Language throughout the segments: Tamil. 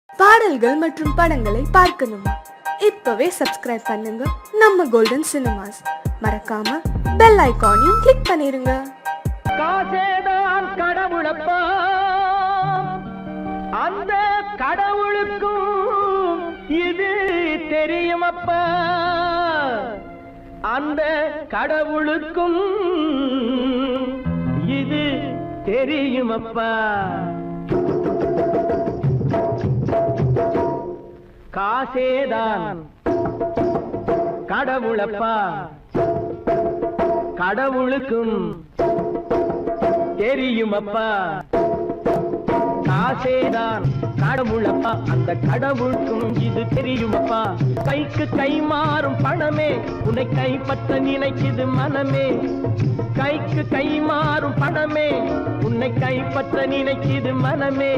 பாடல்கள் மற்றும் படங்களை பார்க்கணுமா? இப்பவே சப்ஸ்கிரைப் பண்ணுங்க நம்ம கோல்டன் சினிமாஸ். மறக்காம பெல் ஐகானையும் கிளிக் பண்ணிருங்க. காசேதான் கடவுளப்பா, அந்த கடவுளுக்கும் இது தெரியுமப்பா, அந்த கடவுளுக்கும் இது தெரியுமப்பா. காசேதான் கடவுளப்பா, கடவுளுக்கும் தெரியுமப்பா. காசேதான் கடவுளப்பா, அந்த கடவுளுக்கும் இது தெரியுமப்பா. கைக்கு கை மாறும் பணமே உன்னை கைப்பற்ற நினைக்குது மனமே. கைக்கு கை மாறும் பணமே உன்னை கைப்பற்ற நினைக்குது மனமே.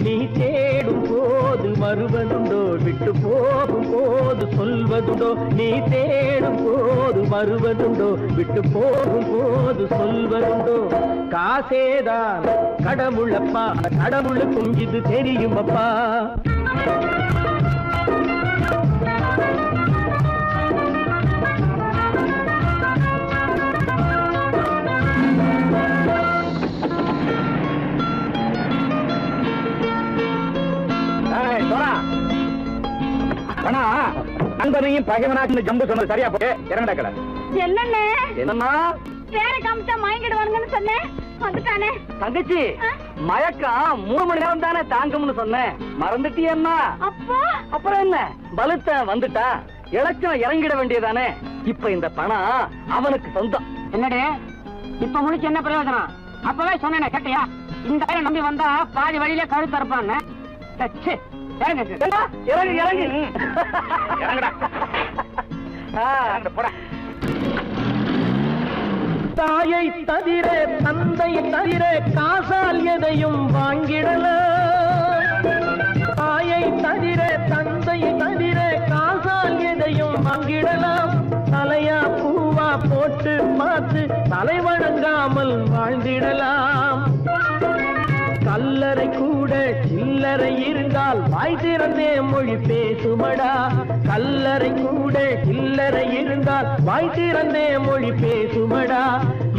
நீ தேடும் போது வருவதுண்டோ, விட்டு போகும் போது சொல்வதுண்டோ. நீ தேடும் போது வருவதுண்டோ, விட்டு போகும் போது சொல்வதுண்டோ. காசேதான் கடவுளப்பா, கடவுளுக்கும் இது தெரியுமப்பா. நண்பனையும் பகைவனாக்கு ஜம்பு சொன்னது சரியா போட்டு இறங்கடா கடை. என்னண்ணே என்னம்மா பேர காமிச்சா மயங்கிடுவானுங்கன்னு சொன்னேன், வந்துட்டானே. தங்கச்சி, மயக்கம் 3 மணி நேரம் தானே தாங்கும்னு சொன்னேன், மறந்துட்டியம்மா? அப்பா அப்புறம் என்ன, பலுத்த வந்துட்டா இலச்சம் இறங்கிட வேண்டியதானே. இப்ப இந்த பணம் அவனுக்கு சொந்தம். என்னடே இப்ப முடிச்சு என்ன பிரயோஜனம்? அப்பவே சொன்னேனே கேட்டியா? இந்த பேரை நம்பி வந்தா பாதி வழியில கழுத்து இருப்பான்னு. இறங்கு இறங்கு இறங்குடா. போடா. தாயை தவிர தந்தையை தவிர காசால் எதையும் வாங்கிடலாம். தாயை தவிர தந்தையை தவிர காசால் எதையும் வாங்கிடலாம். தலையா பூவா போட்டு பார்த்து தலை வணங்காமல் வாழ்ந்திடலாம். கல்லறை கூட சில்லறை இருந்தால் வாய் திறந்தே மொழி பேசுமடா. கல்லறை கூட சில்லறை இருந்தால் வாய் திறந்தே மொழி பேசுமடா.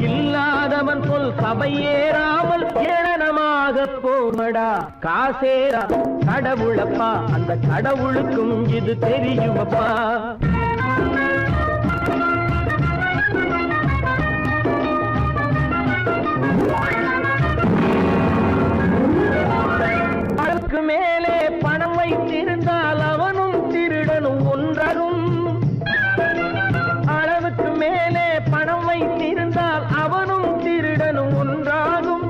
இல்லாதவன் சொல் சபையேறாமல் ஏளனமாக போமடா. காசேரா கடவுளப்பா, அந்த கடவுளுக்கும் இது தெரியுமப்பா. அளவுக்கு மேலே பணம் வைத்திருந்தால் அவனும் திருடனும் ஒன்றாகும். அளவுக்கு மேலே பணம் வைத்திருந்தால் அவனும் திருடனும் ஒன்றாகும்.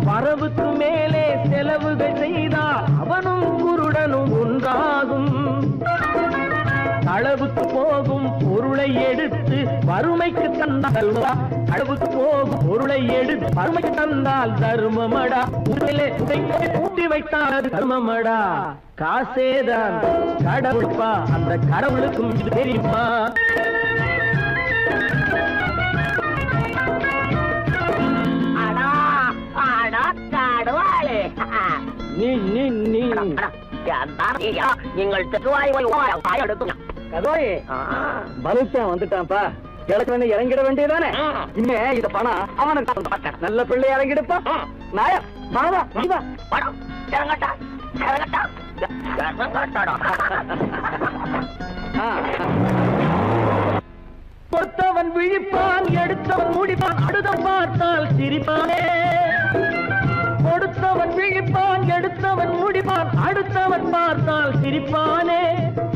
வரவுக்கு மேலே செலவுகள் செய்தால் அவனும் குருடனும் ஒன்றாகும். அளவுக்கு போகும் பொருளை எடுத்து வறுமைக்கு தந்தால், அளவுக்கு போகும் பொருளை எடுத்து வறுமைக்கு தந்தால் தர்மமடா. ஊட்டி வைத்தால் அது தர்மமடா. காசேதான் கடவுள்ப்பா, அந்த கடவுளுக்கும் இது தெரியுமா? நீங்கள் பலுத்தான் வந்துட்டான்ப்பா, கிழக்கு இறங்கிட வேண்டியதானே. இனிமே இந்த பணம் அவனுக்கு நல்ல பிள்ளை இறங்கிடுப்பா. நாயா மாவா படம் இறங்கட்டா இறங்கட்டா. பொத்தவன் விழிப்பான், எடுத்தவன் முடிப்பான், அடுத்த பார்த்தால் சிரிப்பானே. கொடுத்தவன் விழிப்பான், எடுத்தவன் முடிப்பான், அடுத்தவன் பார்த்தால் சிரிப்பானே.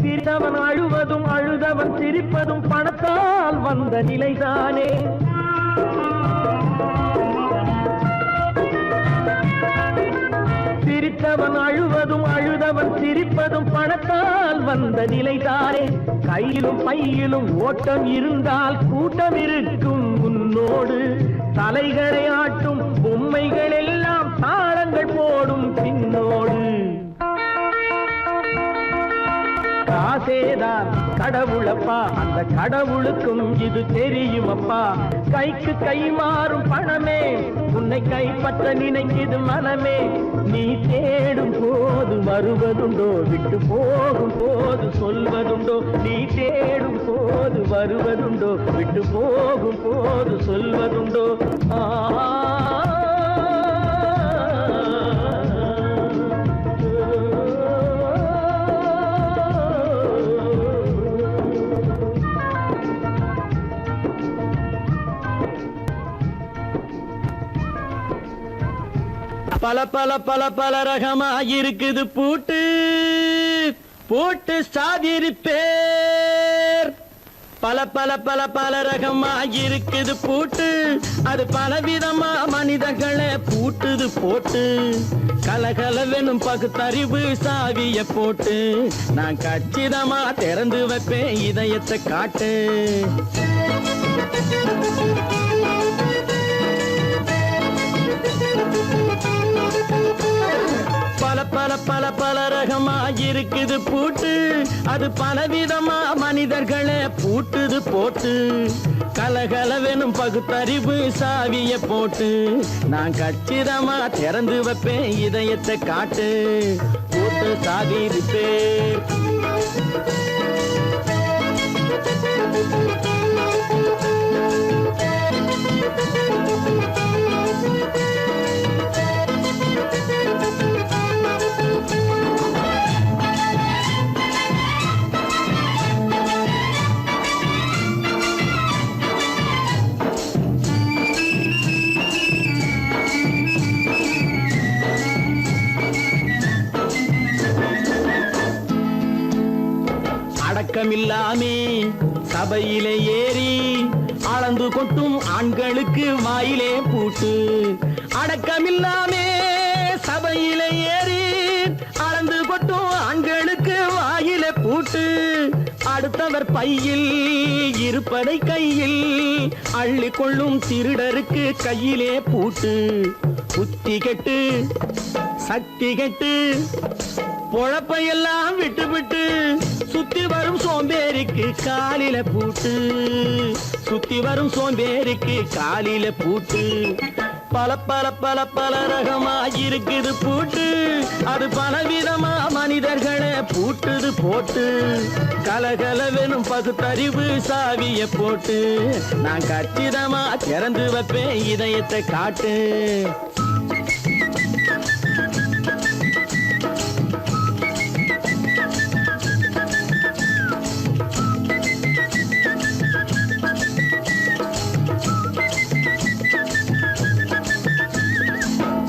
சிரித்தவன் அழுவதும் அழுதவன் சிரிப்பதும் பணத்தால் வந்த நிலைதானே. சிரித்தவன் அழுவதும் அழுதவன் சிரிப்பதும் பணத்தால் வந்த நிலைதானே. கையிலும் பையிலும் ஓட்டம் இருந்தால் கூட்டம் இருக்கும் உன்னோடு. தலைகளை ஆட்டும் பொம்மைகள் எல்லாம் தாளங்கள் போடும் பின்னோடு. காசேதான் கடவுளப்பா, அந்த கடவுளுக்கும் இது தெரியுமப்பா. கைக்கு கை மாறும் பணமே உன்னை கைப்பற்ற நினைக்குது மனமே. நீ தேடும் போது வருவதுண்டோ, விட்டு போகும் போது சொல்வதுண்டோ. நீ தேடும் போது வருவதுண்டோ, விட்டு போகும் போது சொல்வதுண்டோ. பல பல பல பல ரகமா இருக்குது பூட்டு, பூட்டு சாதிரி பேர். பல பல பல பல ரகமா இருக்குது பூட்டு, அது பலவிதமா மனிதர்களை பூட்டுது போட்டு. கலகலவெனும் பகுத்தறிவு சாவிய போட்டு, நான் கச்சிதமா திறந்து வைப்பேன் இதயத்தை காட்டு. பல பல பல பல ரகமா இருக்குது பூட்டு, அது பலவிதமா மனிதர்களை பூட்டுது போட்டு. கலகலவெனும் பகுத்தறிவு சாவிய போட்டு, நான் கச்சிதமா திறந்து வைப்பேன் இதயத்தை காட்டு. போட்டு சாதிரி பேர். அடக்கமில்லாமே சபையிலே ஏறி அளந்து கொட்டும் ஆண்களுக்கு வாயிலே பூட்டு. அடக்கமில்லாமே சபையிலே ஏறி அளந்து கொட்டும் ஆண்களுக்கு வாயிலே பூட்டு. அடுத்தவர் பையில் இருப்பதை கையில் அள்ளி கொள்ளும் திருடருக்கு கையிலே பூட்டு. புத்தி கெட்டு சக்தி கெட்டு பொழப்பையெல்லாம் விட்டு விட்டு சுத்தி வரும் சோம்பேறிக்கு காலில பூட்டு. சுத்தி வரும் சோம்பேறிக்கு காலில பூட்டு. பல பல பல பல ரகமா இருக்குது பூட்டு, அது பலவிதமா மனிதர்களை பூட்டுது போட்டு. கலகலவெனும் பகுத்தறிவு சாவிய போட்டு, நான் கச்சிதமா திறந்து வைப்பேன் இதயத்தை காட்டு.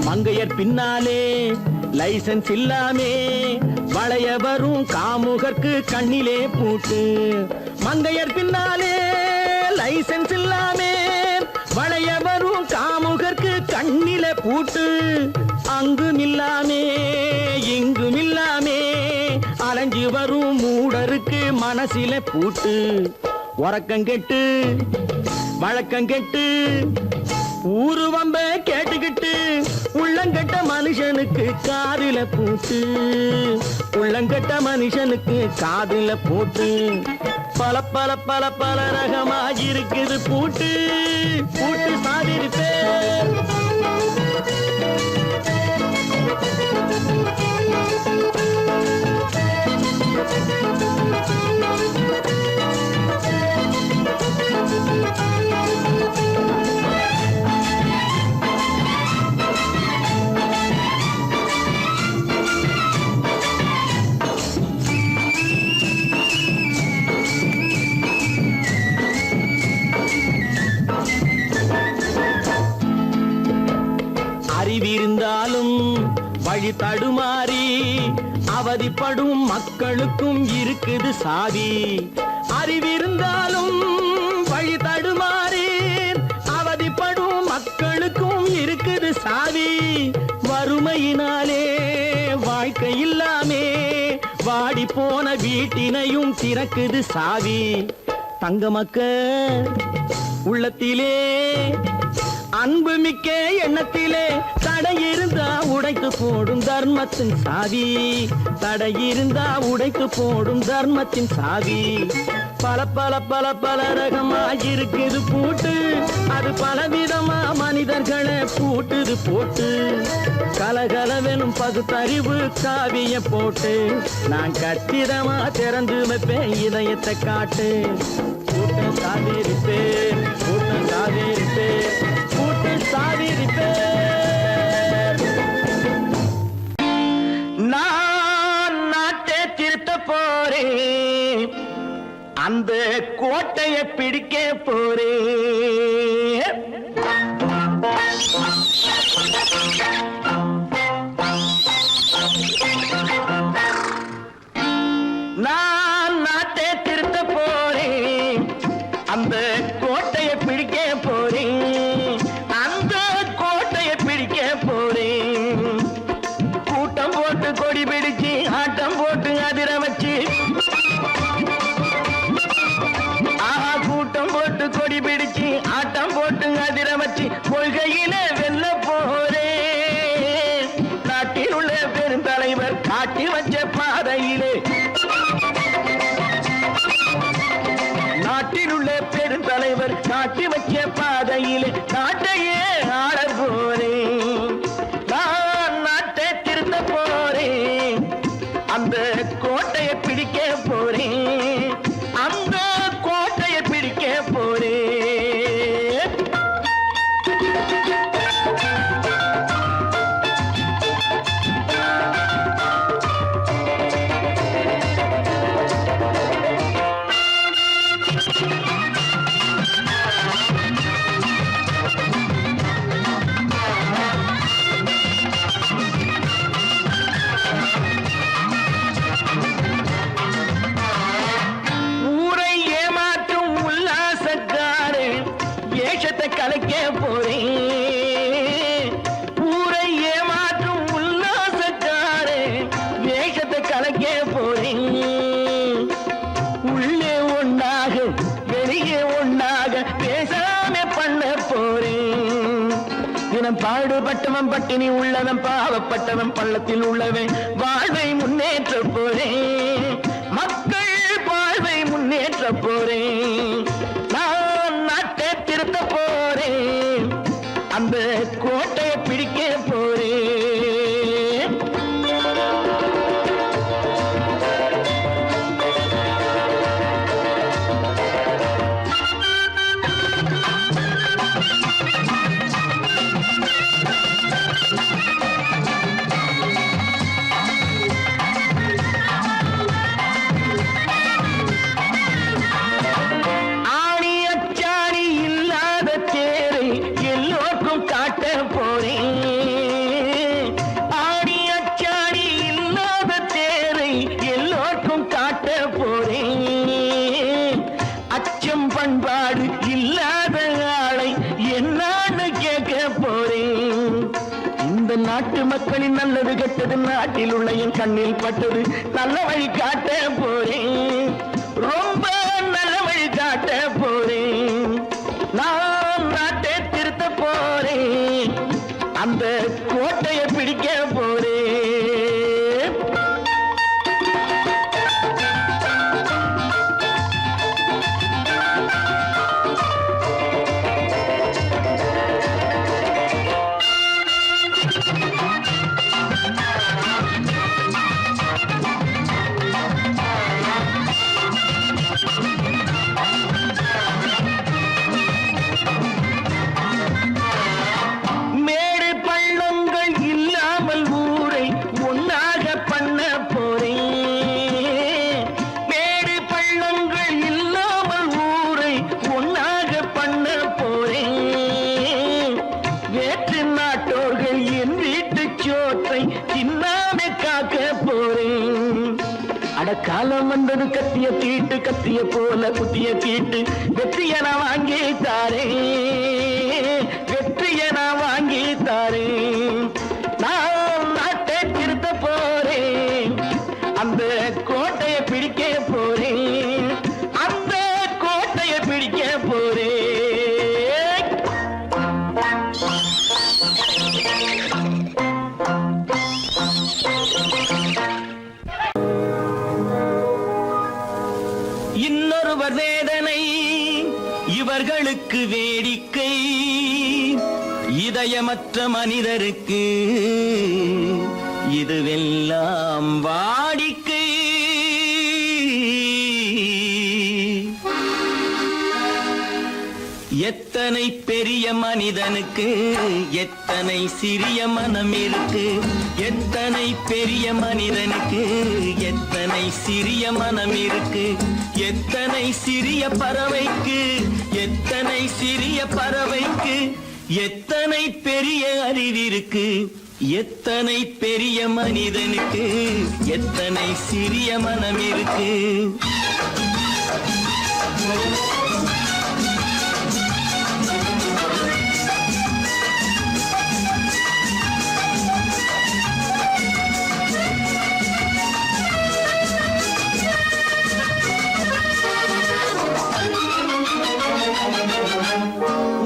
மங்கையர் பின்னாலே லைசன்ஸ் இல்லாமே வளைய வரும் காமுகர்க்கு கண்ணிலே பூட்டு. மங்கையர் பின்னாலே லைசன்ஸ் இல்லாமே வளைய வரும் காமுகர்க்கு கண்ணிலே பூட்டு. அங்கும் இல்லாமே இங்கும் இல்லாமே அலைஞ்சு வரும் மூடருக்கு மனசிலே பூட்டு. உறக்கங்கெட்டு வழக்கங்கெட்டு ஊரு வம்ப கேட்டுக்கிட்டு உள்ளங்கட்ட மனுஷனுக்கு காதில பூட்டு. உள்ளங்கட்ட மனுஷனுக்கு காதில பூட்டு. பல பல பல பல ரகமா இருக்குது பூட்டு, பூட்டு சாதிரி பேர். அறிவிருந்தாலும் வழி தடுமாறி அவதிப்படும் மக்களுக்கும் இருக்குது சாவி. அறிவிருந்தாலும் வழி தடுமாறி அவதிப்படும் மக்களுக்கும் இருக்குது சாவி. வறுமையினாலே வாழ்க்கை இல்லாமே வாடி போன வீட்டினையும் திறக்குது சாவி. தங்க மக்க உள்ளத்திலே அன்பு மிக்க எண்ணத்திலே தடை இருந்தா உடைத்து போடும் தர்மத்தின் சாவி, தடை இருந்தா உடைத்து போடும் தர்மத்தின் சாவி. பல பல பல பல ரகமா இருக்குது பூட்டு, அது பலவிதமா மனிதர்களை பூட்டுது போட்டு. கலகலவெனும் பகுத்தறிவு காவிய போட்டு, நான் கச்சிதமா திறந்து வைப்பேன் இதயத்தை காட்டு. கூட்டம் சாதிருப்பேன், கூட்டம் சாதிருப்பேன், கூட்டம் சாதிருப்பேன். நான் நாட்டை திருத்த போறேன், அந்த கோட்டையை பிடிக்க போறேன். நான் நாட்டை திருத்த போறேன், அந்த கோட்டையை பிடிக்க போறேன், அந்த கோட்டையை பிடிக்க போறேன். கூட்டம் போட்டு கொடி பிடிச்சு ஆட்டம் போட்டு அதிர வச்சு, கூட்டம் போட்டு கொடி பிடிச்சு ஆட்டம் போட்டு அதிர வச்சு கொள்கையில வெல்ல போறேன். நாட்டில் உள்ள பெருந்தலைவர் காட்டி வச்ச பாதையிலே, நாட்டில் உள்ள பெருந்தலைவர் காட்டி வச்ச பாதையிலே நாட்டையே ஆள போறேன். நான் நாட்டை திருத்த போறேன், அந்த கோட்டையை பிடிக்க போறேன், அந்த கோட்டையை பிடிக்க போறேன். ஊரை ஏமாற்றும் உல்லாசக்காரு வேஷத்தை கலைக்க போறேன். ஊரை ஏமாற்றும் உல்லாசக்காரு வேஷத்தை கலைக்க போறேன். உள்ளே ஒண்ணாக வெளியே ஒண்ணாக பேசாம பண்ண போறேன். தினம் பாடுபட்டவன் பட்டினி உள்ளவன், பாவப்பட்டவன் பள்ளத்தில் உள்ளவன் வாழ்வை முன்னேற்ற போறேன். மக்கள் வாழ்வை முன்னேற்ற போறேன். நான் நாட்டை திருத்த போறேன், அந்த கோட்டையை பிடிக்க போறேன். ஆணி அச்சாணி இல்லாத தேரை எல்லோருக்கும் காட்ட போறேன். ஆணி அச்சாணி இல்லாத தேரை எல்லோருக்கும் காட்ட போறேன். அச்சம் பண்பாடு இல்லாத ஆளை என்னான்னு கேட்க போறேன். இந்த நாட்டு மக்களின் நல்லது கெட்டது நாட்டில் உள்ள என் கண்ணில் பட்டது, நல்ல வழி காட்ட போறேன், ரொம்ப நல்ல வழி காட்ட போறேன். நான் நாட்டை திருத்த போறேன், அந்த கோட்டையை பிடிக்க போறேன். மேடு பள்ளங்கள் இல்லாமல் ஊரை ஒன்னாக பண்ண போறேன். மேடு பள்ளங்கள் இல்லாமல் ஊரை ஒன்னாக பண்ண போறேன். வேற்று நாட்டோர்கள் என் வீட்டு சோற்றை தின்னாமே காக்க போறேன். அடக்காலம் வந்தது கத்திய தீட்டு, கத்திய போல குத்திய தீட்டு, வெற்றிய நான் வாங்கி தாரேன், வெற்றிய நான் வாங்கி தாரேன். நான் நாட்டை திருத்த போறேன், அந்த கோட்டையை பிடிக்க போறேன், அந்த கோட்டையை பிடிக்க போறேன். இன்னொருவர் வேதனை இவர்களுக்கு வேடிக்கை, இதயமற்ற மனிதருக்கு இதுவெல்லாம் வாடிக்கை. எத்தனை பெரிய மனிதனுக்கு எத்தனை சிறிய மனம் இருக்கு, எத்தனை பெரிய மனிதனுக்கு எத்தனை சிறிய மனம் இருக்கு, எத்தனை சிறிய பறவைக்கு எத்தனை சிறிய பறவைக்கு எத்தனை பெரிய அறிவிருக்கு, எத்தனை பெரிய மனிதனுக்கு எத்தனை சிறிய மனம் இருக்கு.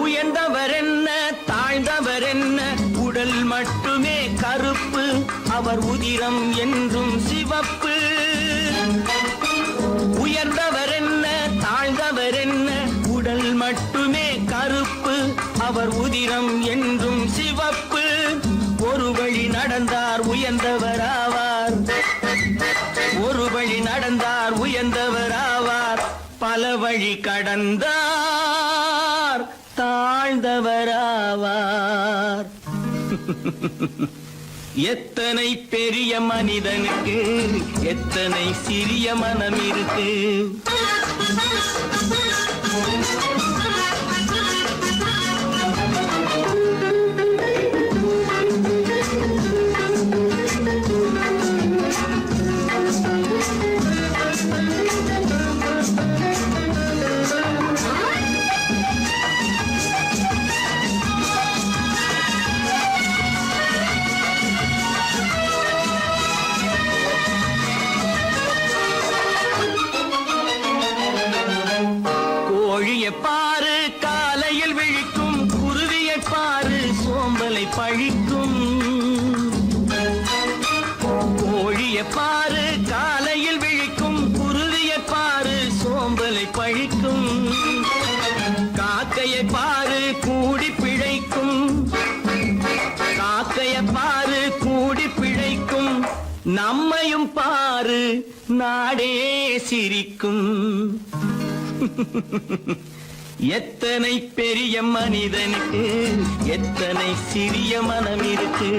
உயர்ந்தவர் என்ன தாழ்ந்தவர் என்ன, உடல் மட்டுமே கருப்பு, அவர் உதிரம் என்றும் சிவப்பு. உயர்ந்தவர் என்ன தாழ்ந்தவர் என்ன, உடல் மட்டுமே கருப்பு, அவர் உதிரம் என்றும் சிவப்பு. ஒரு வழி நடந்தார் உயர்ந்தவர் ஆவார், ஒரு வழி நடந்தார் உயர்ந்தவர் ஆவார், பல வழி கடந்தார் தாழ்ந்தவராவார். எத்தனை பெரிய மனிதனுக்கு எத்தனை சிறிய மனம் இருக்கு. கோழியை பாரு காலையில் விழிக்கும், குருவியை பாரு சோம்பலை பழிக்கும். கோழியை பாரு காலையில் விழிக்கும், குருவியை பாரு சோம்பலை பழிக்கும். காக்கையை பாரு கூடி பிழைக்கும், காக்கையை பாரு கூடி பிழைக்கும். நம்மையும் பாரு நாடே சிரிக்கும். எத்தனை பெரிய மனிதனுக்கு எத்தனை சிறிய மனம் இருக்கு.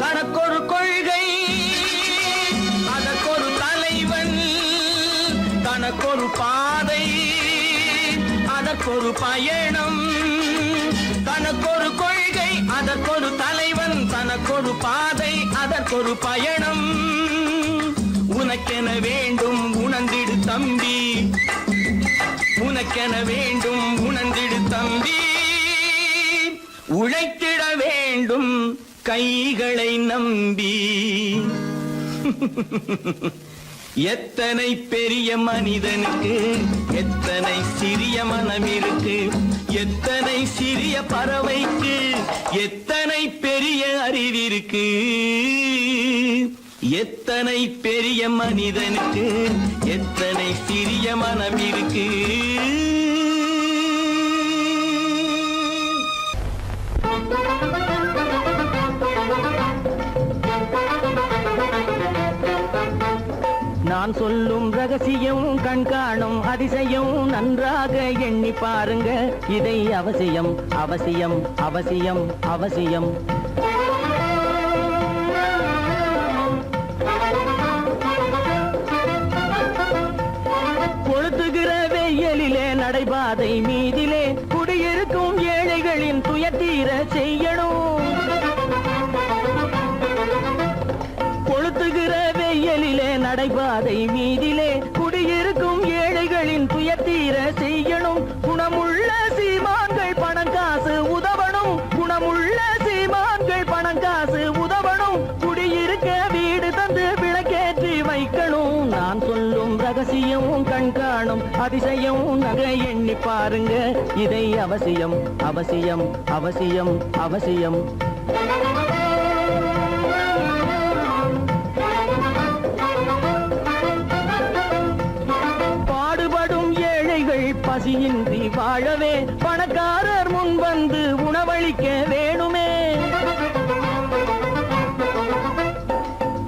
தனக்கொரு கொள்கை அதற்கொரு தலைவன், தனக்கொரு பாதை அதற்கொரு பயணம். தனக்கொரு கொள்கை அதற்கொரு தலைவன், தனக்கொரு பாதை அதற்கொரு பயணம். உனக்கென வேண்டும் உணர்ந்திடு தம்பி, உனக்கென வேண்டும் உணர்ந்திடு தம்பி. உழைத்திட வேண்டும் கைகளை நம்பி. எத்தனை பெரிய மனிதனுக்கு எத்தனை சிறிய மனம் இருக்கு, எத்தனை சிறிய பறவைக்கு எத்தனை பெரிய அறிவிருக்கு, எத்தனை பெரிய மனிதனுக்கு எத்தனை சிறிய மனம் இருக்கு. நான் சொல்லும் ரகசியம் கண்காணும் அதிசயம் நன்றாக எண்ணி பாருங்க. இதை அவசியம் அவசியம் அவசியம் அவசியம். கொளுத்துகிற வெயிலிலே நடைபாதை மீதிலே குடியிருக்கும் ஏழைகளின் துயத்தீர செய்யணும். கொளுத்துகிற வெயிலிலே நடைபாதை மீதிலே குடியிருக்கும் ஏழைகளின் துயத்தீர செய்யணும். குணமுள்ள சீமான்கள் பணம் காசு பாருங்க இதை அவசியம் அவசியம் அவசியம் அவசியம். பாடுபடும் ஏழைகள் பசியின்றி வாழவே பணக்காரர் முன் வந்து உணவளிக்க வேணுமே.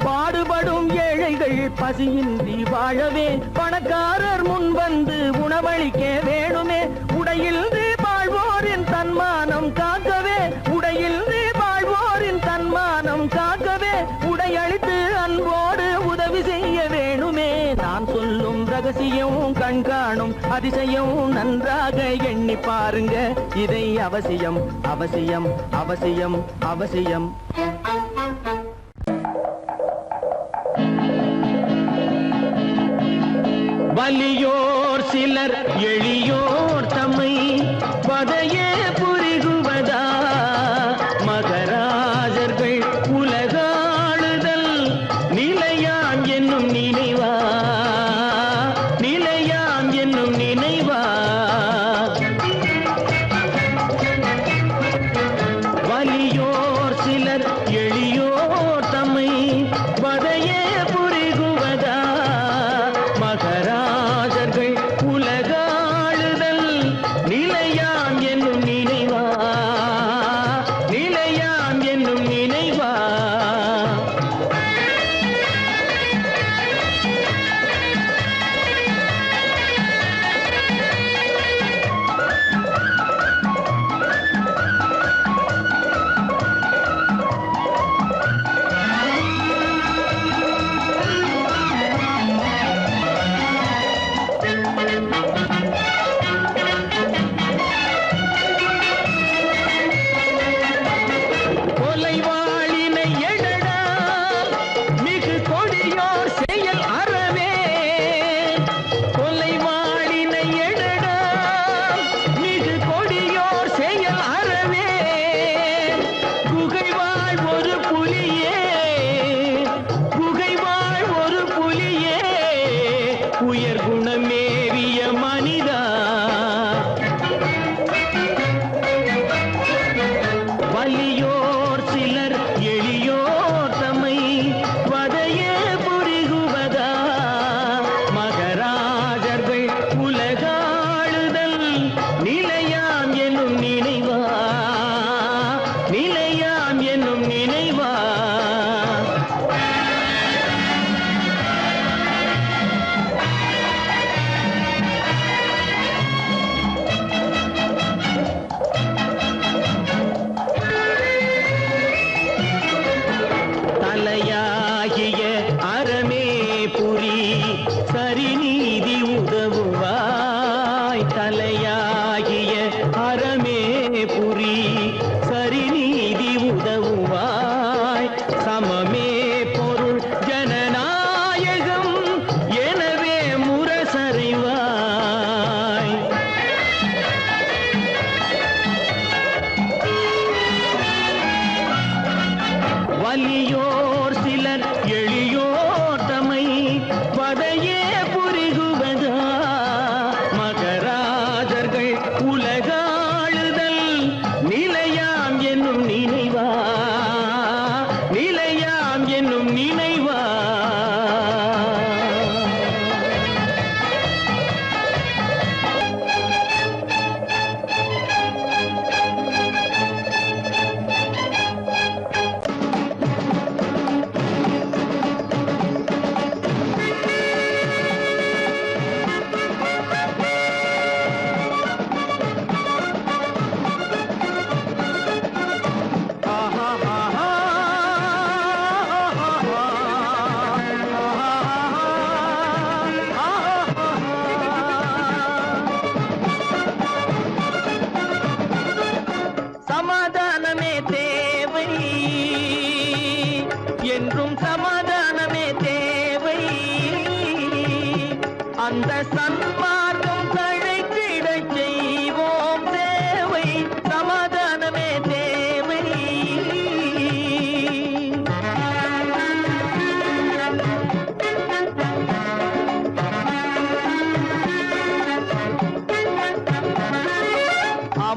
பாடுபடும் ஏழைகள் பசியின்றி வாழவே பணக்காரர் முன் வந்து உணவளிக்க வேணுமே. உடையில் வாழ்வோரின் தன்மானம் காக்கவே, உடையில் வாழ்வோரின் தன்மானம் காக்கவே உடையளித்து அன்போடு உதவி செய்ய வேணுமே. நான் சொல்லும் ரகசியம் கண்காணும் அதிசயம் நன்றாக எண்ணி பாருங்க இதை அவசியம் அவசியம் அவசியம் அவசியம். வலியோர் சிலர் எளியோர் தம்மை பதையே புரிகுவதா, மகராஜர்கள் உலகாளுதல் நிலையாம் என்னும் நினைவா, நிலையாம் என்னும் நினைவா. வலியோர் சிலர் எளியோர் தம்மை பதையே புரிகுவதா, மகராஜர்கள் உலகாளுதல் நிலையாம் என்னும் நினைவா, நிலையாம் என்னும் நினைவா. கொலைவாளினை எழடா மிகு கொடியோர் செயல் அறவே, கொலைவாளினை எழடா மிகு கொடியோர் செயல் அறவே. குகைவாழ் ஒரு புலியே, குகைவாழ் ஒரு புலியே, உயர் குணமேவிய மனிதா. வலியோர் சிலர் எளியோர் தம்மை வதையே புரிகுவதா, மகராஜர்கள் உலகாளுதல் நிலையாம் என்னும் நினைவா, நிலையாம் என்னும் நினைவா. தலையாகிய அறமே புரி சரிநீதி உதவுவாய், தலையாகிய அறமே புரி சரிநீதி உதவுவாய். சமமே பொருள் ஜனநாயகம் எனவே முரசறைவாய். வலியோர் சிலர் எளியோர் தம்மை வதையே புரிகுவதா, மகராஜர்கள் உலகாளுதல் நிலையாம் என்னும் நினைவா, நிலையாம் என்னும் நினைவா.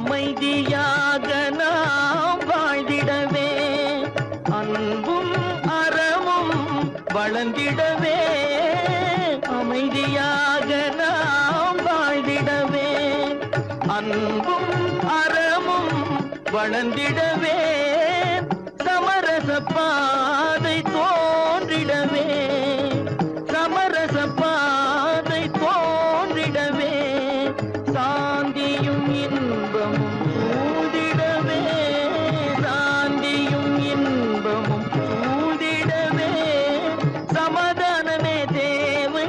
அமைதியாக நாம் வாழ்ந்திடவே அன்பும் அறமும் வளர்ந்திடவே அமைதியாக நாம் வாழ்ந்திடவே அன்பும் அறமும் வளர்ந்திடவே சமரச பாதை தோன்றிடவே சமரச பாதை தோன்றிடவே சாந்தியும் இன்பமும் சூழ்ந்திடவே சாந்தியும் இன்பமும் சூழ்ந்திடவே சமாதானமே தேவை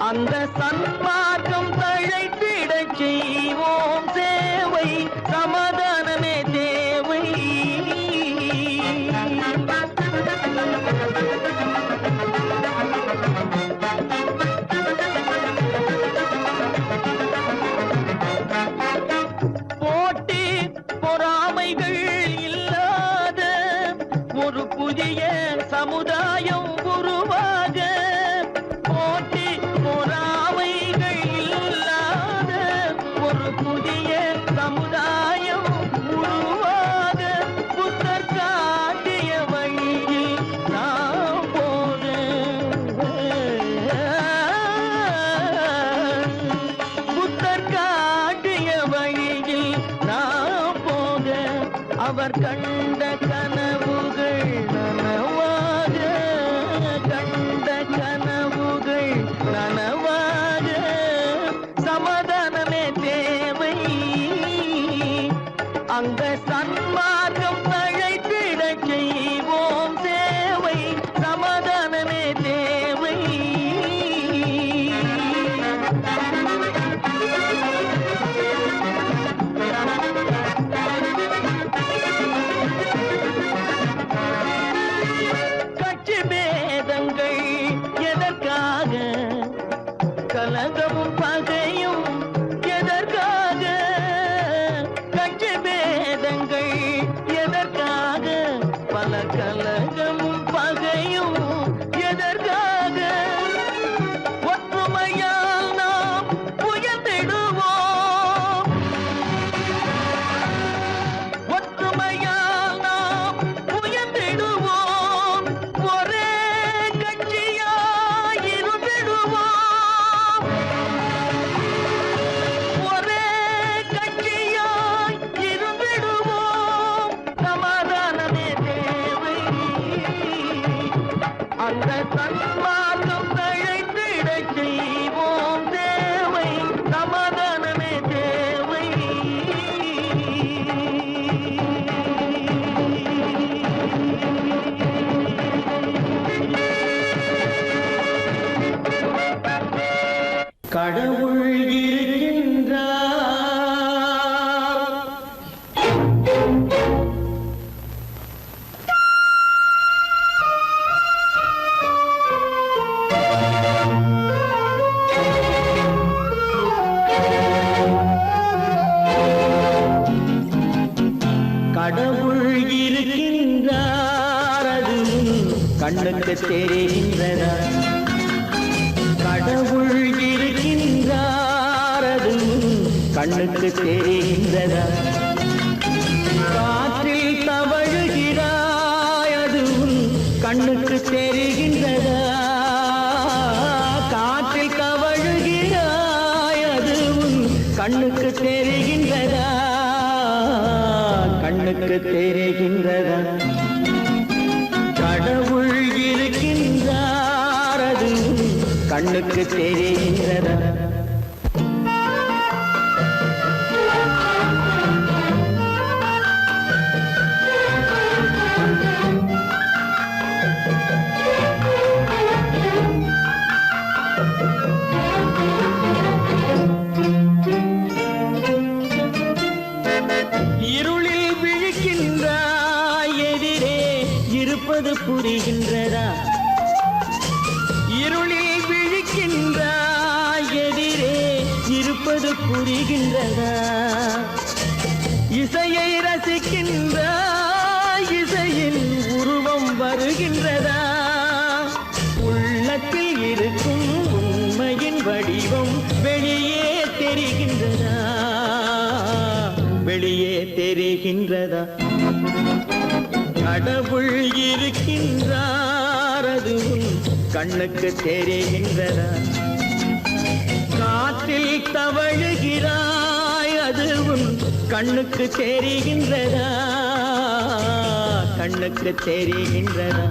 அந்த சன்மார்க்கம் தழைத்திடச் செய்வோம் சேவை சமாதானமே தேவை போட்டி பொறாமைகள் இல்லாத ஒரு புதிய சமுதாயம் உருவாக போட்டி பொறாமைகள் இல்லாத ஒரு புதிய சமுதாயம் உருவாக புத்தர் காட்டிய வழியில் நாம் போக புத்தர் காட்டிய வழியில் நாம் போக அவர் கண்ட கனவுகள் நனவாக கண்ட கனவுகள் நனவாக சமாதானமே தேவை அந்த சன்மார்க்கம் தழைத்திடச் செய்வோம் சேவை சமாதானமே தேவை கட்சி பேதங்கள் எதற்காக கலகமும் பகையும் எதற்காக கட்சி பேதங்கள் எதற்காக பல கலகமும் பகையும் எதற்காக ஒற்றுமையால் நாம் உயர்ந்திடுவோம் ஒற்றுமையால் நாம் உயர்ந்திடுவோம் ஒரே கட்சியாய் இருந்திடுவோம் ஒரே கட்சியாய் இருந்திடுவோம் சமாதானமே தேவை அந்த சன்மார்க்கம் தழைத்திடச் செய்வோம் தேவை சமாதானமே தேவை கடவுள் இருக்கின்றார் கடவுள் இருக்கின்றார் அது கண்ணுக்கு தெரிகின்றதா கடவுள் இருக்கின்றார் அது கண்ணுக்கு தெரிகின்றதா காற்றில் தவழுகிறாய் அது கண்ணுக்கு தெரிகின்றதா காற்றில் தவழுகிறாய் அது கண்ணுக்கு தெரிகின்றதா கண்ணுக்கு தெரிகின்றதா கடவுள் இருக்கின்றார் அது கண்ணுக்கு தெரிகின்றதா இருளில் விழிக்கின்றாய் எதிரே இருப்பது புரிகின்றதா இருளில் விழிக்கின்றாய் எதிரே இருப்பது புரிகின்றதா இசையை ரசிக்கின்றாய் இசையின் உருவம் வருகின்றதா உள்ளத்தில் இருக்கும் உண்மையின் வடிவம் வெளியே தெரிகின்றதா வெளியே தெரிகின்றதா? கடவுள் இருக்கின்றார் அது உன் கண்ணுக்கு தெரிகின்றதா? காற்றில் தவழுகிறாய் அது உன் கண்ணுக்கு தெரிகின்றதா? கண்ணுக்கு தெரிகின்றதா?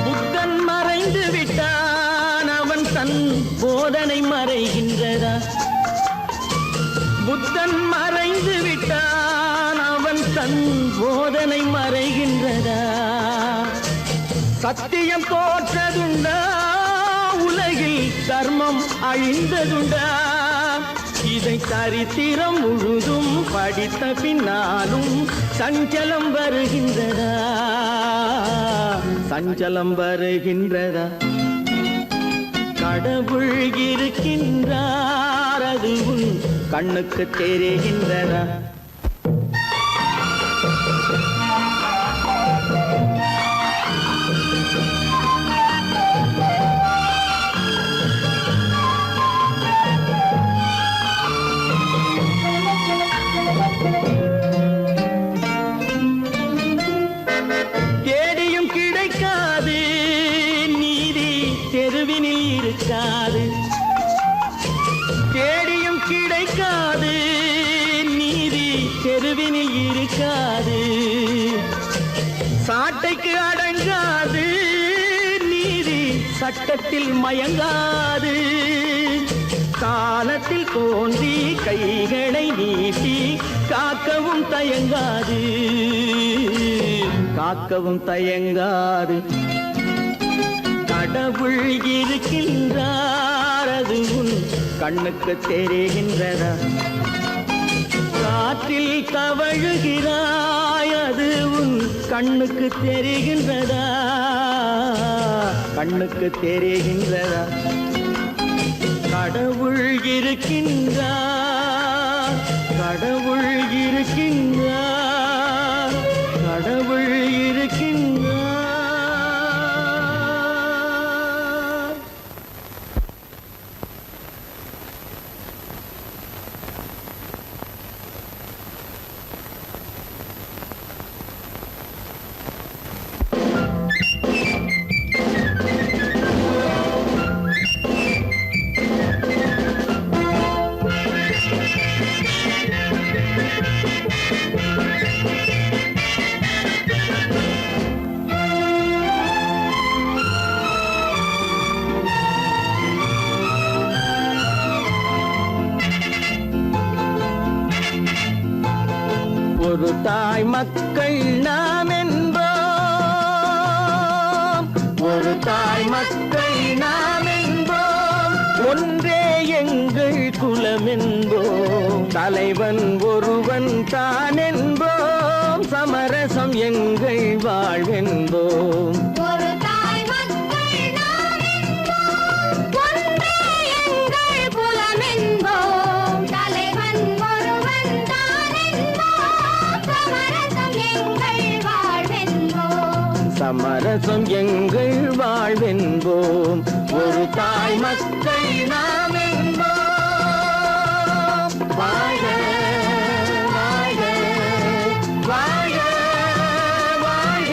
புத்தன் மறைந்து விட்டான் அவன் தன் போதனை மறைகின்றதா? புத்தன் மறைந்து விட்டான் அவன் தன் போதனை மறைகின்றதா? சத்தியம் தோற்றதுண்டா? உலகில் தர்மம் அழிந்ததுண்டா? இதை சரித்திரம் முழுதும் படித்த பின்னாலும் சஞ்சலம் வருகின்றதா? சஞ்சலம் வருகின்றதா? கடவுள் இருக்கின்றார் அது உன் கண்ணுக்கு தெரிகின்றதா? தேடியும் கிடைக்காது நீதி தெருவினில் இருக்காது. தேடியும் கிடைக்காது நீதி தெருவினில் இருக்காது. சாட்டைக்கு அடங்காது நீதி சட்டத்தில் மயங்காது. காலத்தில் தோன்றி கைகளை நீட்டி காக்கவும் தயங்காது. காக்கவும் தயங்காது. கடவுள் இருக்கின்றார் அது உன் கண்ணுக்கு தெரிகின்றதா? காற்றில் தவழுகிறாய் அது உன் கண்ணுக்கு தெரிகின்றதா? கண்ணுக்கு தெரிகின்றதா? கடவுள் இருக்கின்றார். கடவுள் இருக்கின்றார். கடவுள் இருக்கின்றார். ஒரு தாய் மக்கள் நாம் என்போம். ஒரு தாய் மக்கள் நாம் என்போம். ஒன்றே எங்கள் குலம் என்போம். தலைவன் ஒருவன் தான் என்போம். சமரசம் எங்கள் வாழ்வென்போம். ஒரு தாய் மக்கள் நாம் என்போம். ஒன்றே எங்கள் குலம் என்போம். தலைவன் ஒருவன் தான் என்போம். சமரசம் எங்கள் வாழ்வென்போம். சமரசம் எங்கள் வாழ்வென்போம். ஒரு தாய் மக்கள் நாம் என்போம். வாழ்க வாழ்க வாழ்க வாழ்க.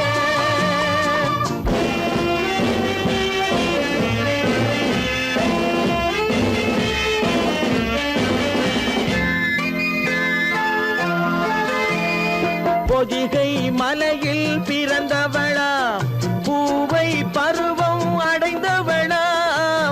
பொதிகை மலையில் பிறந்தவளா? பூவை பருவம் அடைந்தவளா?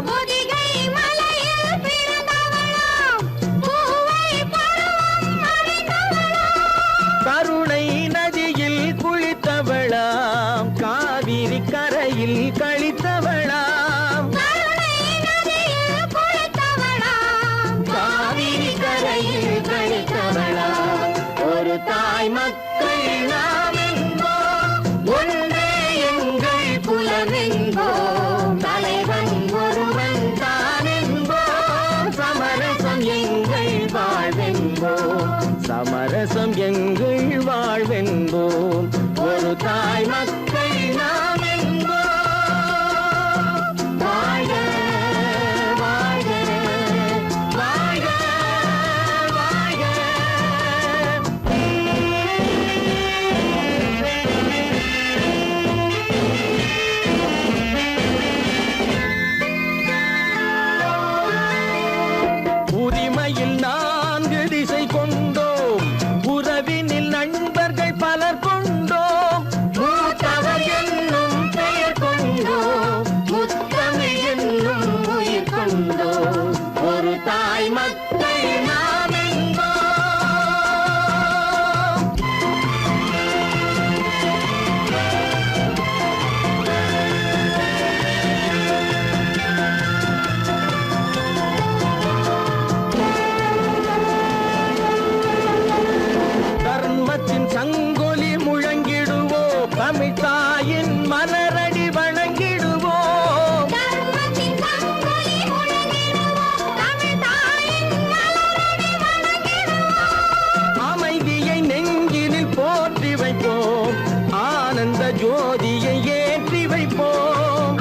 பொதிகை மலையில் பிறந்தவளாம். பூவை பருவம் அடைந்தவளாம். கருணை நதியில் குளித்தவளாம். காவிரி கரையில் கழித்தவளாம். கருணை நதியில் குளித்தவளாம். காவிரி கரையில் கழித்தவளாம். ஒரு தாய் மக்கள் சமரசம் எங்கள் வாழ்வென்போம் ஒரு தாய் மக்கள் நாம் என்போம் வாழ்க வாழ்க வாழ்க வாழ்க உரிமையில் 4 திசை கொண்டோம் உறவினில் நண்பர்கள் பலர் கொண்டோம் மூத்தவர் என்னும் பெயர் கொண்டோம் முத்தமிழ் என்னும் உயிர் கொண்டோம் ஒரு தாய் மக்கள் நாம் என்போம் தர்மத்தின் சங்கொலி முழங்கிடுவோம் தமிழ் தாயின் மலரடி வணங்கிடுவோம் அமைதியை நெஞ்சினில் போற்றி வைப்போம் ஆனந்த ஜோதியை ஏற்றி வைப்போம்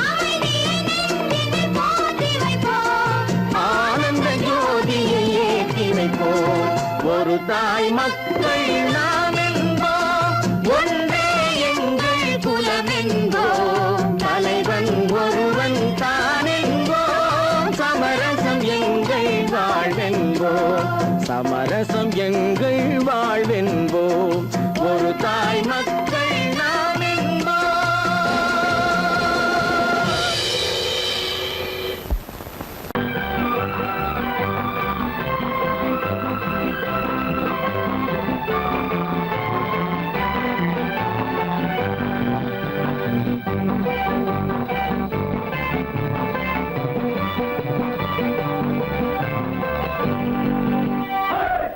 ஆனந்த ஜோதியை ஏற்றி வைப்போம் ஒரு தாய் மக்கள் நாம் என்போம் ஒன்றே எங்கள் குலம் என்போம் தலைவன் ஒருவன் தான் என்போம் சமரசம் எங்கள் வாழ்வென்போம் சமரசம் எங்கள் வாழ்வென்போம் ஒரு தாய் மக்கள் நாம் என்போம்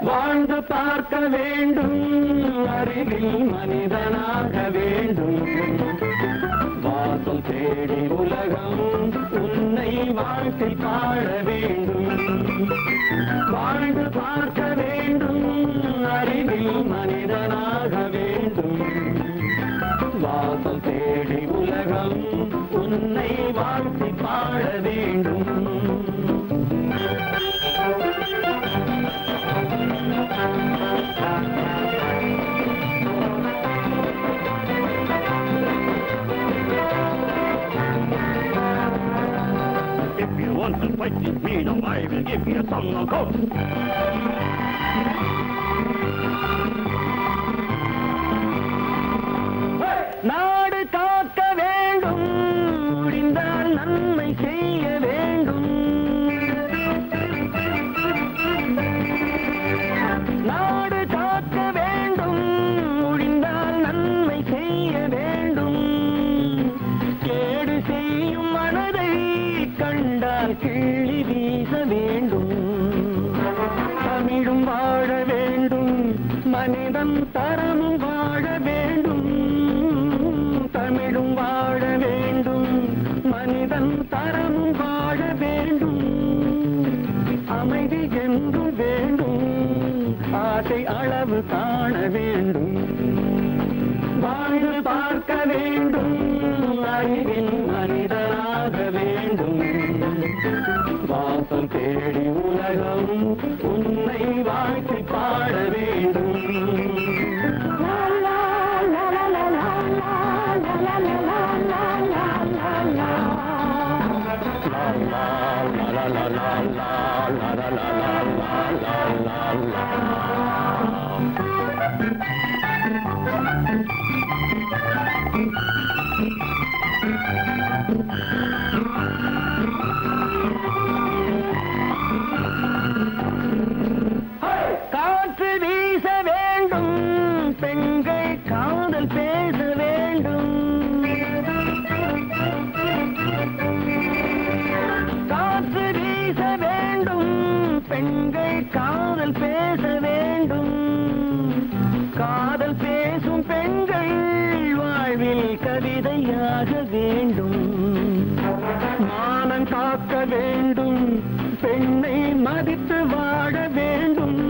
வாழ்ந்து பார்க்க வேண்டும் அறிவில் மனிதனாக வேண்டும் வாசல் தேடி உலகம் உன்னை வாழ்க்கை பாட வேண்டும் வாழ்ந்து பார்க்க வேண்டும் அறிவில் மனிதனாக வேண்டும் வாசல் தேடி உலகம் உன்னை வாழ்க்கை பாட வேண்டும் If you want to fight with me, now I will give you a song of hope. நாடு காக்க வேண்டும் முடிந்தால் நன்மை செய்ய வேண்டும் நாடு காக்க வேண்டும் முடிந்தால் நன்மை செய்ய வேண்டும் கேடு செய்யும் மனதை கண்டால் கிள்ளி வீச வேண்டும் தமிழும் வாழ வேண்டும் மனிதன் தரமும் வாழ வேண்டும் தமிழும் வாழ வேண்டும் மனிதன் தரமும் வாழ வேண்டும் அமைதி என்றும் வேண்டும் ஆசை அளவு காண வேண்டும் வாழ்ந்து பார்க்க வேண்டும் அறிவில் மனிதனாக வேண்டும் வாசல் தேடி உலகம் உன்னை வாழ்க்கை பாட வேண்டும் காற்று வீச வேண்டும் பெண்கள் காதல் பேச வேண்டும் காற்று வீச வேண்டும் பெண்கள் காதல் பேச வேண்டும் காதல் பேசும் பெண்கள் வாழ்வில் கவிதையாக வேண்டும் மானம் காக்க வேண்டும் பெண்ணை மதித்து வாழ வேண்டும்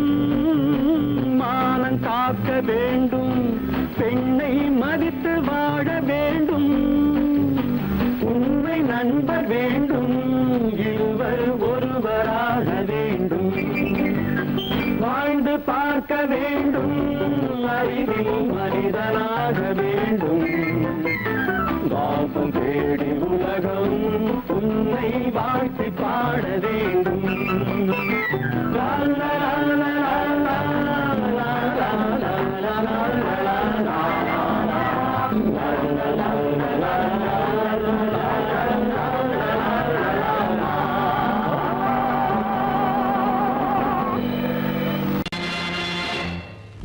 மானம் அறிவில் மனிதனாக வேண்டும். வாசம் தேடி உலகம் உன்னை வாழ்த்தி பாட வேண்டும். லா, லா, லா, லா, லா, லா, லா, லா, லா, லா, லா.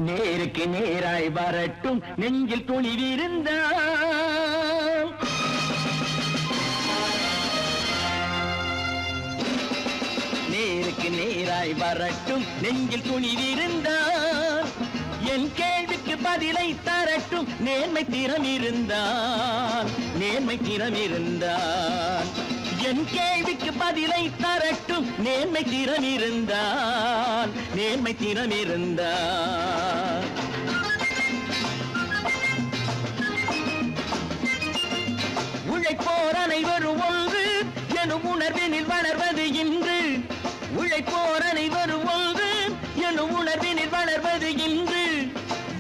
நேருக்கு நேராய் வரட்டும் நெஞ்சில் துணிவிருந்தால். நேருக்கு நேராய் வரட்டும் நெஞ்சில் துணிவிருந்தால். என் கேள்விக்கு பதிலை தரட்டும் நேர்மை திறம் இருந்தால். நேர்மை திறம் இருந்தால் என் கேள்விக்கு பதிலை தரட்டும் நேர்மை திறம் இருந்தால். நேர்மை திறம் இருந்தால் உழைப்போர் அனைவரும் ஒன்று எனும் உணர்வினில் வளர்வது இன்று. உழைப்போர் அனைவரும் ஒன்று எனும் உணர்வினில் வளர்வது இன்று.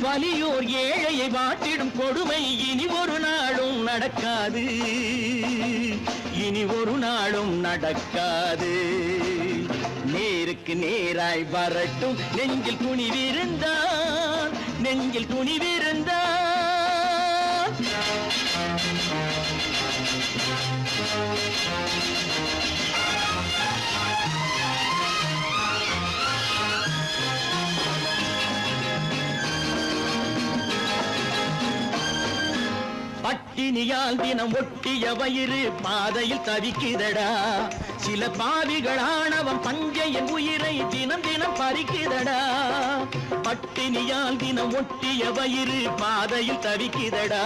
வலியோர் ஏழையை வாட்டிடும் கொடுமை இனி ஒரு நாளும் நடக்காது. இனி ஒரு நாளும் நடக்காது. நேருக்கு நேராய் வரட்டும் நெஞ்சில் துணிவிருந்தால். நெஞ்சில் துணிவிருந்தால் பட்டினியால் தினம் ஒட்டிய வயிறு பாதையில் தவிக்குதடா. சில பாவிகளானவன் பஞ்சையின் உயிரை தினம் தினம் பறிக்குதடா. பட்டினியால் தினம் ஒட்டிய வயிறு பாதையில் தவிக்குதடா.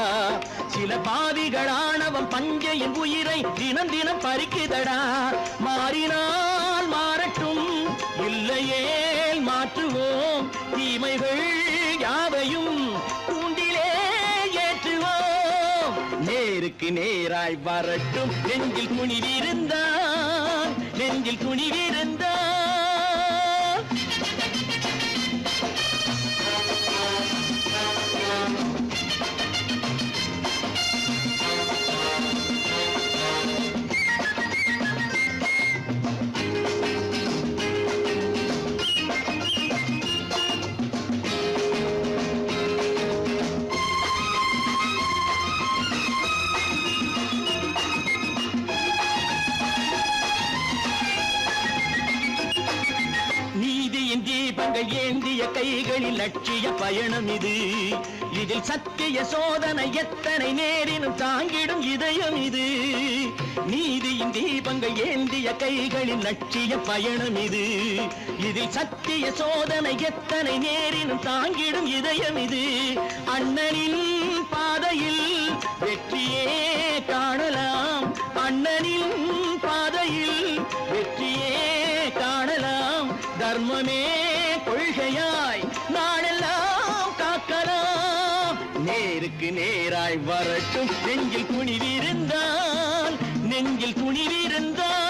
சில பாவிகளானவன் பஞ்சையின் உயிரை தினம் தினம் பறிக்குதடா. மாறினால் மாறட்டும் இல்லையே மாற்றுவோம். தீமைகள் யாவையும் கூண்டிலே ஏற்றுவோம். நேருக்கு நேராய் வரட்டும் நெஞ்சில் துணிவிருந்தால். நெஞ்சில் துணிவிருந்தால் தீபங்கள் ஏந்திய கைகளில் லட்சிய பயணம் இது. இதில் சத்திய சோதனை எத்தனை நேரினும் தாங்கிடும் இதயம் இது. நீதியின் தீபங்கள் ஏந்திய கைகளில் லட்சிய பயணம் இது. இதில் சத்திய சோதனை எத்தனை நேரினும் தாங்கிடும் இதயம் இது. அண்ணனின் பாதையில் வெற்றியே காணலாம். அண்ணனின் பாதையில் வெற்றியே காணலாம். தர்மமே கொள்கையாய் நாடெல்லாம் காக்கலாம். நேருக்கு நேராய் வரட்டும் நெஞ்சில் துணிவிருந்தால். நெஞ்சில் துணிவிருந்தால்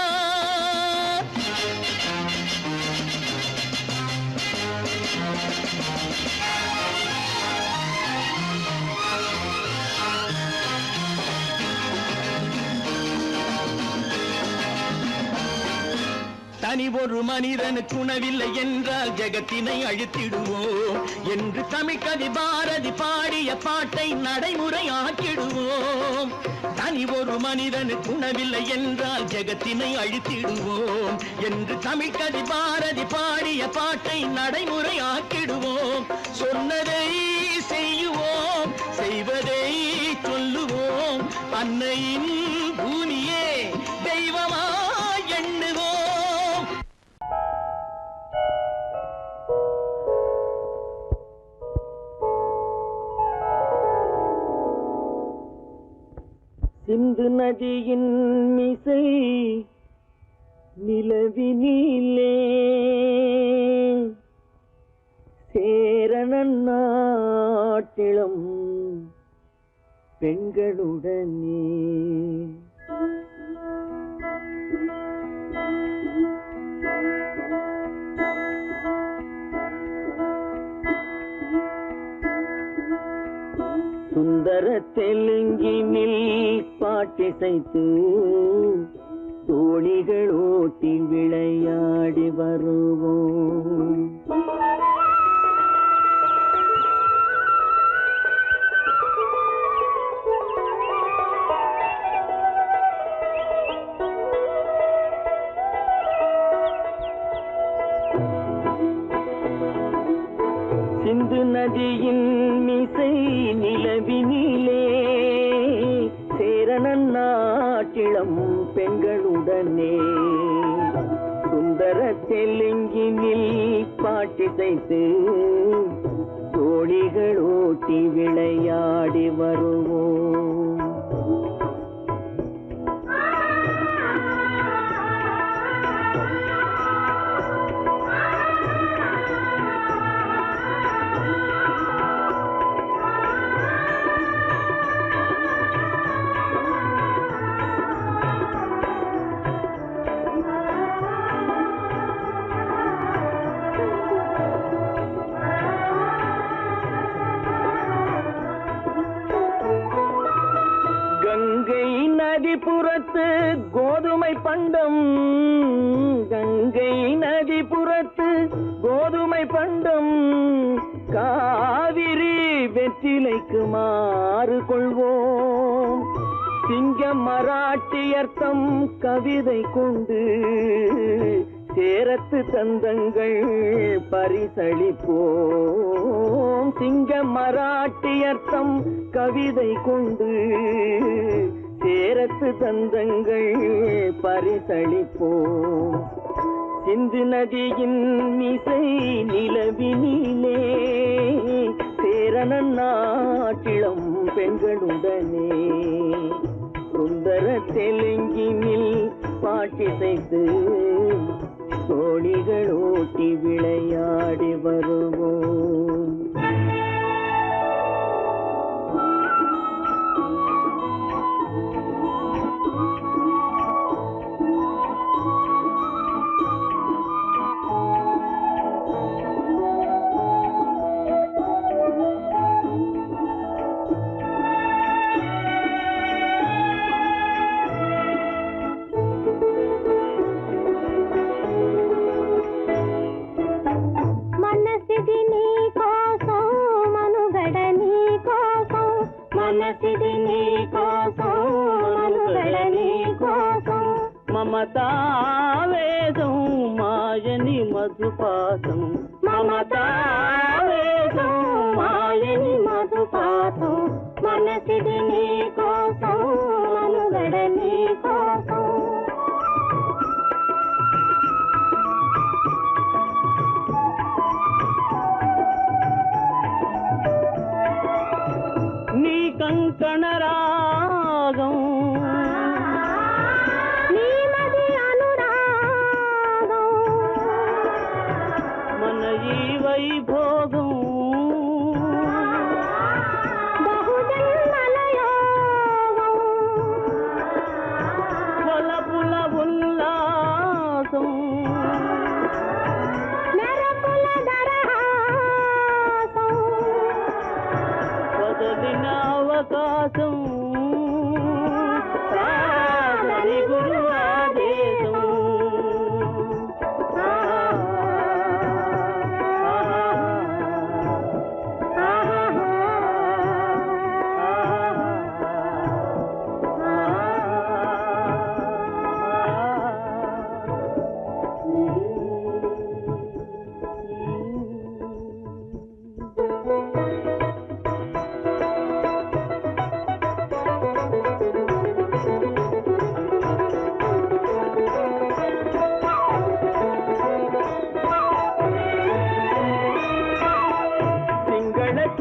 தனி ஒரு மனிதனுக்கு உணவில்லை என்றால் ஜெகத்தினை அழித்திடுவோம் என்று தமிழ்கவி பாரதி பாடிய பாட்டை நடைமுறையாக்கிடுவோம். தனி ஒரு மனிதனுக்கு உணவில்லை என்றால் ஜெகத்தினை அழித்திடுவோம் என்று தமிழ்கவி பாரதி பாடிய பாட்டை நடைமுறையாக்கிடுவோம். சொன்னதை செய்யுவோம், செய்வதை சொல்லுவோம். அன்னையின் பூமியே தெய்வமா எண்ணுவோம். சிந்து நதியின் மிசை நிலவினிலே சேரணன் நாட்டிளம் பெண்களுடனே சுந்தர தெலுங்கினில் பாட்டிசைத்து தோணிகள் ஓட்டி விளையாடி வருவோம். சிந்து நதியின் மிசை நிலவினிலே சேரணன் நாட்டிளம் பெண்களுடனே சுந்தர தெலுங்கினில் பாட்டிசைத்து தோணிகள் ஓட்டி விளையாடி வருவோம். கங்கை நதிபுறத்து கோதுமை பண்டம், கங்கை நதிபுறத்து கோதுமை பண்டம், காவிரி வெற்றிலைக்கு மாறு கொள்வோம். சிங்க மராட்டியர்த்தம் கவிதை கொண்டு சேரத்து தந்தங்கள் பரிசளிப்போம். சிங்க மராட்டியர்த்தம் கவிதை கொண்டு சேரத்து தந்தங்கள் பரிசளிப்போம். சிந்து நதியின் மிசை நிலவினிலே சேரணன் நாட்டிளம் பெண்களுடனே சுந்தர தெலுங்கினில் பாட்டிசைத்து தோணிகள் ஓட்டி விளையாடி வருவோம். మమతావేదం మాయని మధుపాతం, మమతావేదం మాయని మధుపాతం, మనసిది నీ కోసం మనుగడ నీ కోసం. నీ కంకణ రాగం వైభోగం బహుజన్మలయోగం వలపుల ఉల్లాసం మెరపుల దరహాసం వదలిన అవకాశం సాగని గురు ఆదేశం.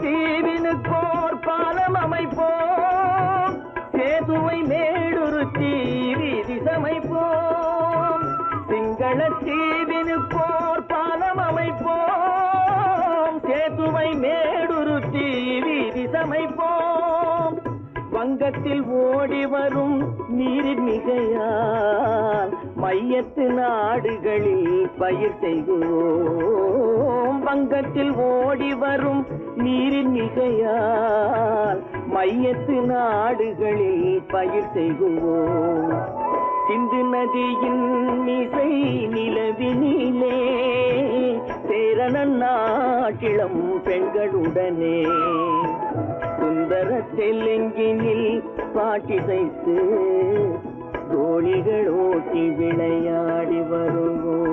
தீவினுக்கோர் பாலம் அமைப்போம், சேதுவை மேடுருத்தி வீதி சமைப்போம். சிங்கள தீவினுக்கோர் பாலம் அமைப்போம், சேதுவை மேடுருத்தி வீதி சமைப்போம். வங்கத்தில் ஓடி வரும் நீரின் மிகையால் மையத்து நாடுகளில் பயிர் செய்குவோம். வங்கத்தில் ஓடி வரும் நீரின் மிகையால் மையத்து நாடுகளில் பயிர் செய்குவோம். சிந்து நதியின் இசை நிலவினிலே சேரணன் நாட்டிளம் பெண்களுடனே சுந்தர தெலுங்கினில் பாட்டிசைத்து தோழிகள் ஓட்டி விளையாடி வருவோம்.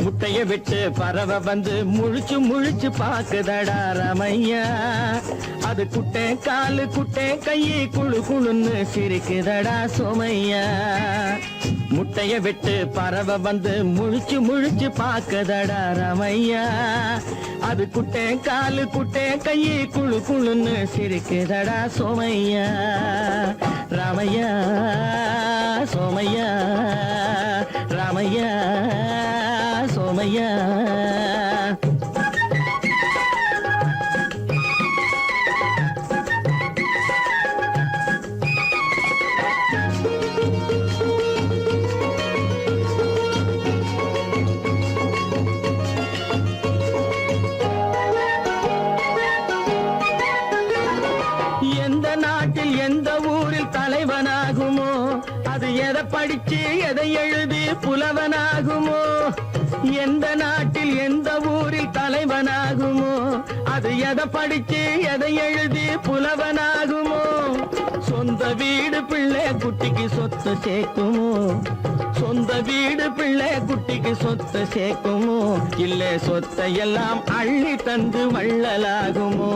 முட்டைய விட்டு பறவை வந்து முழிச்சு முழிச்சு பாக்குதடா ரமையா. அது குட்டை காலு குட்டை கையை குழு குழுன்னு சிரிக்குதடா சோமையா. முட்டைய விட்டு பறவை வந்து முழிச்சு முழிச்சு பாக்குதடா ரமையா. அது குட்டை காலு குட்டை கையை குழு குழுன்னு சிரிக்குதடா சோமையா. ராமையா சோமையா ராமையா சோமையா. எந்த நாட்டில் எந்த ஊரில் தலைவனாகுமோ, அது எதை படிச்சு எதை எழுதி புலவனாகுமோ. எந்த நாட்டில் எந்த ஊரில் தலைவனாகுமோ, அது எதை படிச்சு எதை எழுதி புலவனாகுமோ. சொந்த வீடு பிள்ளை குட்டிக்கு சொத்து சேர்க்குமோ, சொந்த வீடு பிள்ளை குட்டிக்கு சொத்து சேர்க்குமோ. இல்ல சொத்தையெல்லாம் அள்ளி தந்து வள்ளலாகுமோ,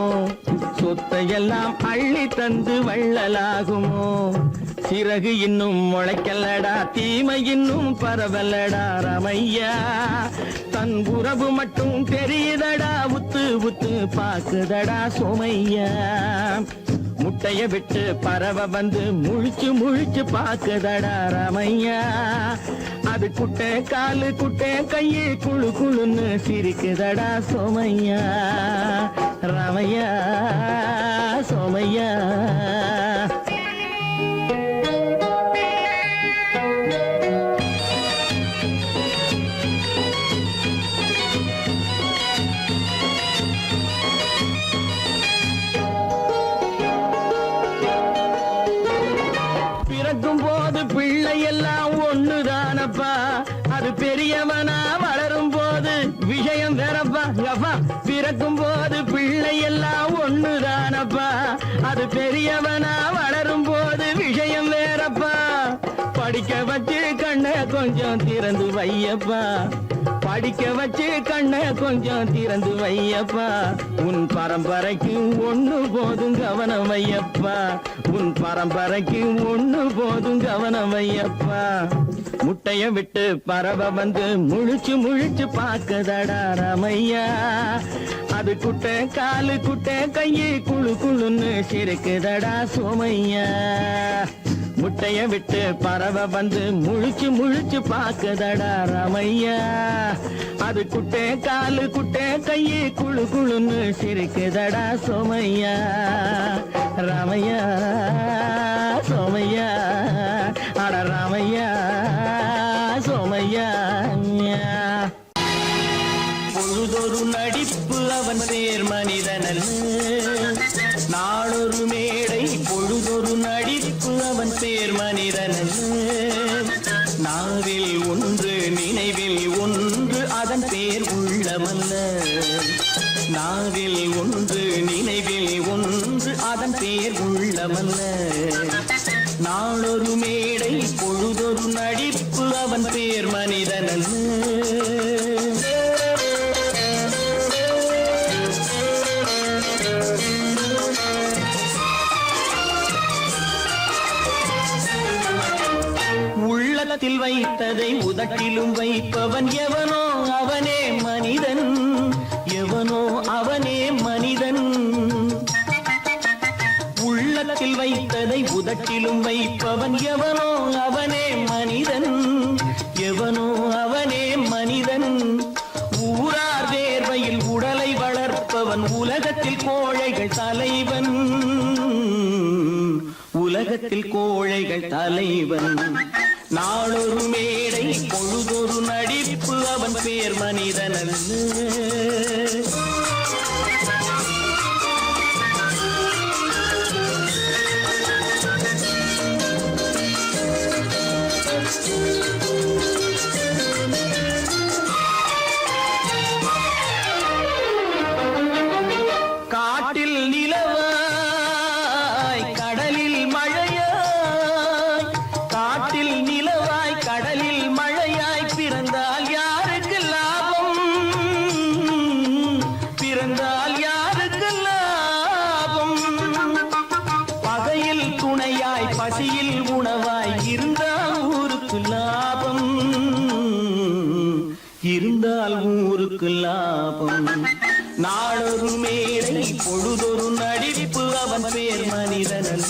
சொத்தையெல்லாம் அள்ளி தந்து வள்ளலாகுமோ. சிறகு இன்னும் முளைக்கல்லடா, தீமை இன்னும் பரவலடா ரமையா. தன் உறவு மட்டும் தெரியுதடா, உத்து உத்து பாக்குதடா சோமையா. முட்டைய விட்டு பறவை வந்து முழிச்சு முழிச்சு பாக்குதடா ரமையா. அது குட்டை காலு குட்டை கையை குழு குழுன்னு சிரிக்குதடா சோமையா. ரமையா சோமையா. பிறக்கும் போது பிள்ளை எல்லாம் ஒண்ணுதானப்பா, அது பெரியவனா வளரும் போது விஷயம் வேறப்பா. அப்பா பிறக்கும் போது பிள்ளை எல்லாம் ஒண்ணுதானப்பா, அது பெரியவனா வளரும் போது விஷயம் வேறப்பா. படிக்க வச்சு கண்ணை கொஞ்சம் திறந்து வையப்பா, படிக்க வச்சு கண்ணை கொஞ்சம் திறந்து வையப்பா. உன் பரம்பரைக்கு ஒண்ணு போதும் கவனம் வையப்பா, உன் பரம்பரைக்கு ஒண்ணு போதும் கவனம் வையப்பா. முட்டைய விட்டு பறவை வந்து முழிச்சு முழிச்சு பாக்குதடா ரமையா. அது குட்டை காலு குட்டை கையை குழு குழுன்னு சிரிக்குதடா சோமையா. முட்டைய விட்டு பறவை வந்து முழிச்சு முழிச்சு பாக்குதடா ரமையா. அது குட்டை காலு குட்டை கையை குழு குழுன்னு சிரிக்குதடா சோமையா. ரமையா சோமையா. அட ரமையா சோமையா. பொழுதொரு நடிப்பு அவன் பேர் மனிதனல்ல, நாளொரு மேடை பொழுதொரு நடிப்பு அவன் பேர் மனிதனல்ல. நாவில் ஒன்று நினைவில் ஒன்று அதன் பேர் உள்ளமல்ல, நாவில் ஒன்று நினைவில் ஒன்று அதன் பேர் உள்ளமல்ல. நாளொரு மேடை பொழுதொரு நடிப்பு அவன் பேர் மனிதனல்ல. உள்ளத்தில் வைத்ததை உதட்டிலும் வைப்பவன் எவனோ அவனே மனிதன், எவனோ அவனே மனிதன். உள்ளத்தில் வைத்ததை உதட்டிலும் வைப்பவன் எவனோ அவனே மனிதன். எவனோ அவனே மனிதன். ஊரார் வேர்வையில் உடலை வளர்ப்பவன் உலகத்தில் கோழைகள் தலைவன். உலகத்தில் கோழைகள் தலைவன். நாளொரு மேடை பொழுதொரு நடிப்பு அவன் பேர் மனிதன் அல்ல. காட்டில் நிலவாய் கடலில் மழையாய், காட்டில் நிலவாய் கடலில் மழையாய் பிறந்தால் யாருக்கு லாபம்? பிறந்தால் யாருக்கு லாபம்? பகையில் துணையாய் பசியில் உணவாய் இருந்தால் ஊருக்கு லாபம். இருந்தால் ஊருக்கு லாபம். நாளொரு மேடை பொழுதொரு நடிப்பு அவன் பேர் மனிதன் அல்ல.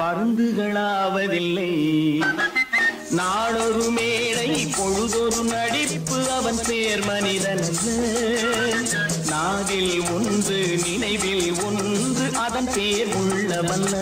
பருந்துகளாவதில்லை. நாளொரு மேடை பொழுதொரு நடிப்பு அவன் பேர் மனிதன் அல்ல. நாவில் ஒன்று நினைவில் ஒன்று அதன் பேர் உள்ளவல்ல.